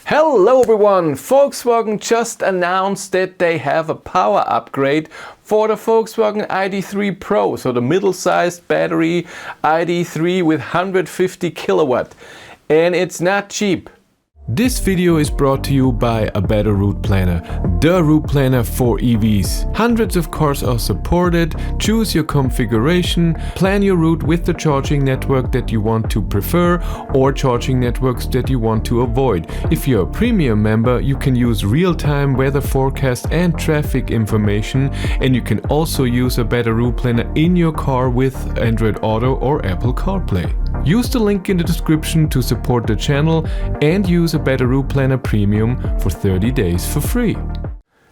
Hello everyone! Volkswagen just announced that they have a power upgrade for the Volkswagen Id.3 Pro, so the middle-sized battery Id.3 with 150 kilowatt, and it's not cheap. This video is brought to you by A Better Route Planner, the route planner for EVs. Hundreds of cars are supported. Choose your configuration, plan your route with the charging network that you want to prefer or charging networks that you want to avoid. If you're a premium member, you can use real-time weather forecast and traffic information, and you can also use A Better Route Planner in your car with Android Auto or Apple CarPlay. Use the link in the description to support the channel and use A Better Route Planner Premium for 30 days for free.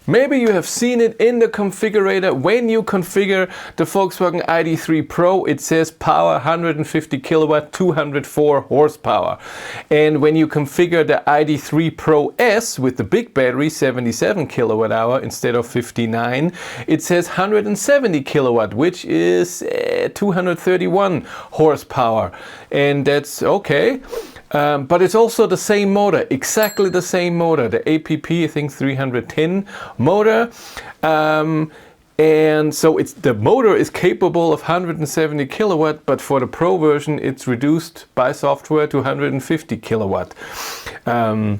Maybe you have seen it in the configurator. When you configure the Volkswagen Id.3 Pro, it says power 150 kilowatt, 204 horsepower. And when you configure the Id.3 Pro S with the big battery, 77 kilowatt hour instead of 59, it says 170 kilowatt, which is 231 horsepower. And that's okay. But it's also the same motor, exactly the same motor, the APP, I think 310 motor. And so the motor is capable of 170 kilowatt, but for the Pro version, it's reduced by software to 150 kilowatt. And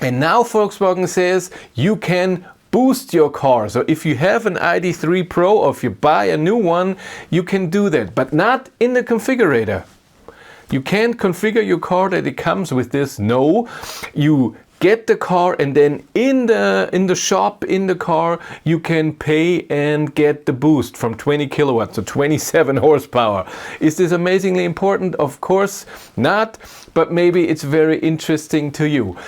now Volkswagen says you can boost your car. So if you have an Id.3 Pro or if you buy a new one, you can do that, but not in the configurator. You can't configure your car that it comes with this. No, you get the car and then in the shop, in the car, you can pay and get the boost from 20 kilowatts, so 27 horsepower. Is this amazingly important? Of course not, but maybe it's very interesting to you.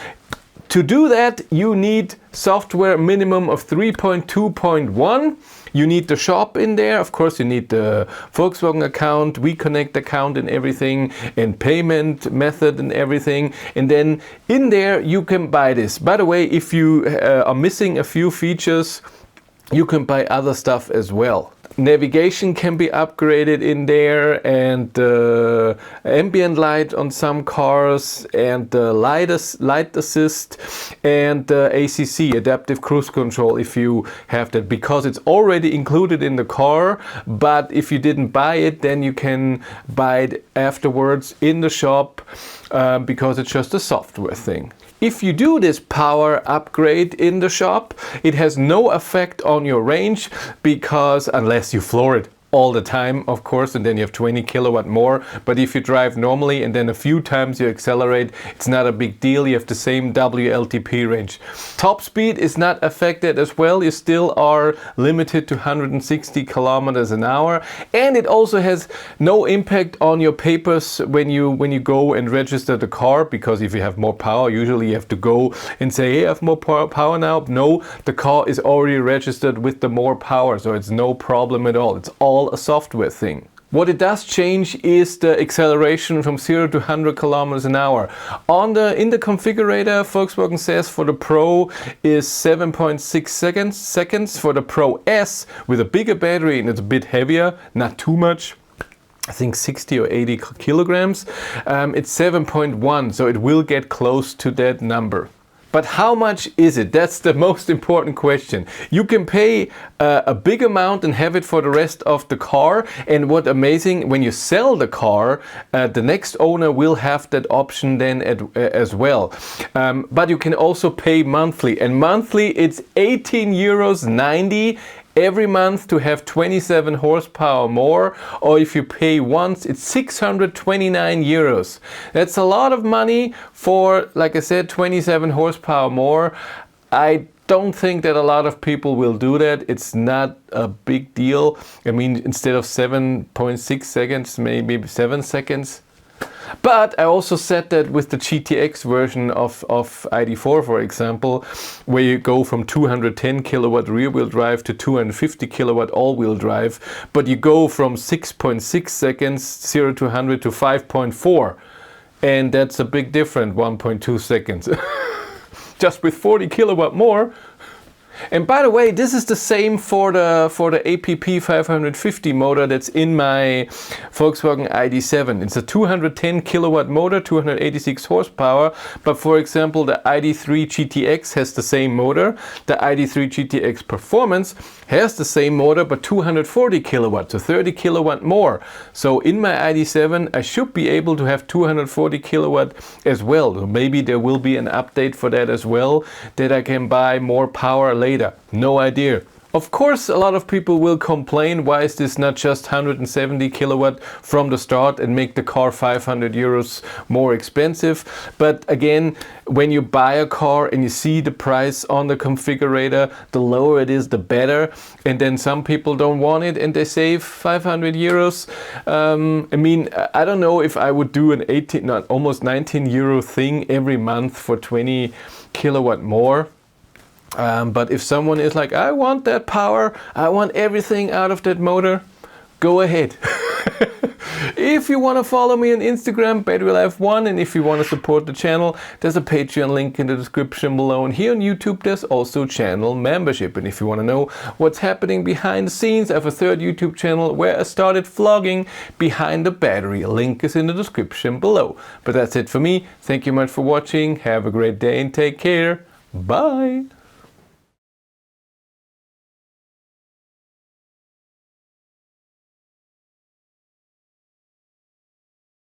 To do that, you need software minimum of 3.2.1. You need the shop in there. Of course, you need the Volkswagen account, WeConnect account and everything, and payment method and everything. And then in there, you can buy this. By the way, if you are missing a few features, you can buy other stuff as well. Navigation can be upgraded in there, and ambient light on some cars, and light assist, and ACC, adaptive cruise control, if you have that, because it's already included in the car. But if you didn't buy it, then you can buy it afterwards in the shop, because it's just a software thing. If you do this power upgrade in the shop, it has no effect on your range, because unless you floor it all the time, of course, and then you have 20 kilowatt more. But if you drive normally and then a few times you accelerate, it's not a big deal. You have the same WLTP range. Top speed is not affected as well. You still are limited to 160 kilometers an hour. And it also has no impact on your papers when you go and register the car, because if you have more power, usually you have to go and say, hey, I have more power now. No, the car is already registered with the more power, so it's no problem at all. It's all a software thing. What it does change is the acceleration from 0 to 100 kilometers an hour. In the configurator, Volkswagen says for the Pro is 7.6 seconds. For the Pro S with a bigger battery, and it's a bit heavier, not too much, I think 60 or 80 kilograms, it's 7.1, so it will get close to that number. But how much is it? That's the most important question. You can pay a big amount and have it for the rest of the car. And what amazing, when you sell the car, the next owner will have that option then as well. But you can also pay monthly. And monthly it's 18.90 euros every month to have 27 horsepower more, or if you pay once, it's 629 euros. That's a lot of money for, like I said, 27 horsepower more. I don't think that a lot of people will do that. It's not a big deal. I mean, instead of 7.6 seconds, maybe 7 seconds. But I also said that with the GTX version of ID.4, for example, where you go from 210 kilowatt rear-wheel drive to 250 kilowatt all-wheel drive, but you go from 6.6 seconds 0 to 100 to 5.4, and that's a big difference, 1.2 seconds. Just with 40 kilowatt more. And by the way, this is the same for the APP 550 motor that's in my Volkswagen ID.7. It's a 210 kilowatt motor, 286 horsepower. But for example, the Id.3 GTX has the same motor. The Id.3 GTX Performance has the same motor, but 240 kilowatts, so 30 kilowatt more. So in my ID.7, I should be able to have 240 kilowatt as well. So maybe there will be an update for that as well, that I can buy more power later. No idea. Of course, a lot of people will complain, why is this not just 170 kilowatt from the start and make the car 500 euros more expensive? But again, when you buy a car and you see the price on the configurator, the lower it is, the better. And then some people don't want it and they save 500 euros. I mean, I don't know if I would do an almost 19 euro thing every month for 20 kilowatt more. But if someone is like, I want that power, I want everything out of that motor, go ahead. If you want to follow me on Instagram, BatteryLife1, and if you want to support the channel, there's a Patreon link in the description below. And here on YouTube, there's also channel membership. And if you want to know what's happening behind the scenes, I have a third YouTube channel where I started vlogging behind the battery. A link is in the description below. But that's it for me. Thank you much for watching. Have a great day and take care. Bye.